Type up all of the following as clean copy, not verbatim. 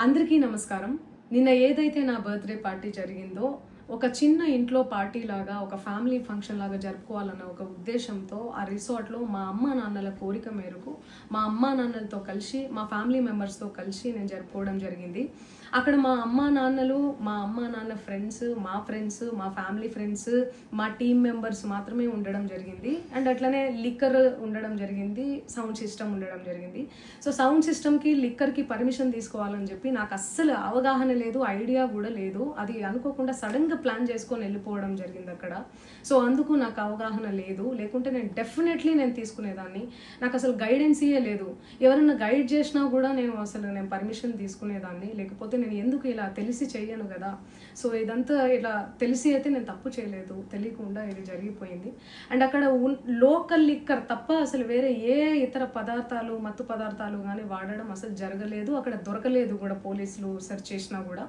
అందరికీ నమస్కారం. నిన్న ఏదైతే నా బర్త్డే పార్టీ జరిగిందో ఒక చిన్న ఇంట్లో పార్టీ లాగా ఒక ఫ్యామిలీ ఫంక్షన్ లాగా జరుపుకోవాలన్న ఒక ఉద్దేశంతో ఆ రిసార్ట్లో మా అమ్మా నాన్నల కోరిక మేరకు మా అమ్మా నాన్నలతో కలిసి మా ఫ్యామిలీ మెంబర్స్తో కలిసి నేను జరుపుకోవడం జరిగింది. అక్కడ మా అమ్మా నాన్నలు, మా అమ్మా నాన్న ఫ్రెండ్స్, మా ఫ్రెండ్స్, మా ఫ్యామిలీ ఫ్రెండ్స్, మా టీమ్ మెంబర్స్ మాత్రమే ఉండడం జరిగింది. అండ్ అట్లనే లిక్కర్ ఉండడం జరిగింది, సౌండ్ సిస్టమ్ ఉండడం జరిగింది. సో సౌండ్ సిస్టమ్కి లిక్కర్కి పర్మిషన్ తీసుకోవాలని చెప్పి నాకు అస్సలు అవగాహన లేదు, ఐడియా కూడా లేదు. అది అనుకోకుండా సడన్గా ప్లాన్ చేసుకొని వెళ్ళిపోవడం జరిగింది అక్కడ. సో అందుకు నాకు అవగాహన లేదు, లేకుంటే నేను డెఫినెట్లీ నేను తీసుకునేదాన్ని. నాకు అసలు గైడెన్సీయే లేదు. ఎవరైనా గైడ్ చేసినా కూడా నేను పర్మిషన్ తీసుకునేదాన్ని, లేకపోతే నేను ఎందుకు ఇలా తెలిసి చెయ్యను కదా. సో ఇదంతా ఇలా తెలిసి అయితే నేను తప్పు చేయలేదు, తెలియకుండా ఇది జరిగిపోయింది. అండ్ అక్కడ లోకల్ లిక్కర్ తప్ప అసలు వేరే ఏ ఇతర పదార్థాలు, మత్తు పదార్థాలు కానీ వాడడం అసలు జరగలేదు. అక్కడ దొరకలేదు కూడా, పోలీసులు సెర్చ్ చేసినా కూడా.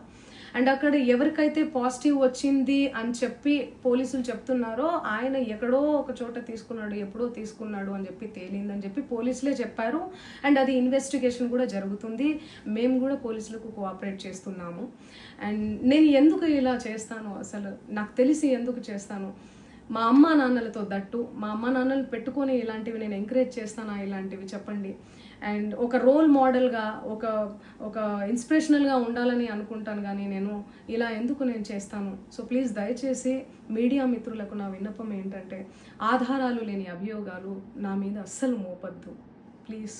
అండ్ అక్కడ ఎవరికైతే పాజిటివ్ వచ్చింది అని చెప్పి పోలీసులు చెప్తున్నారో ఆయన ఎక్కడో ఒక చోట తీసుకున్నాడు, ఎప్పుడో తీసుకున్నాడు అని చెప్పి తేలిందని చెప్పి పోలీసులే చెప్పారు. అండ్ అది ఇన్వెస్టిగేషన్ కూడా జరుగుతుంది. మేము కూడా పోలీసులకు కోఆపరేట్ చేస్తున్నాము. అండ్ నేను ఎందుకు ఇలా చేస్తాను, అసలు నాకు తెలిసి ఎందుకు చేస్తాను? మా అమ్మా నాన్నలతో దట్టు, మా అమ్మా నాన్నలు పెట్టుకొని ఇలాంటివి నేను ఎంకరేజ్ చేస్తానా? ఇలాంటివి చెప్పండి. అండ్ ఒక రోల్ మోడల్గా, ఒక ఇన్స్పిరేషనల్గా ఉండాలని అనుకుంటాను, కానీ నేను ఇలా ఎందుకు నేను చేస్తాను? సో ప్లీజ్ దయచేసి మీడియా మిత్రులకు నా విన్నపం ఏంటంటే, ఆధారాలు లేని అభియోగాలు నా మీద అస్సలు మోపద్దు ప్లీజ్.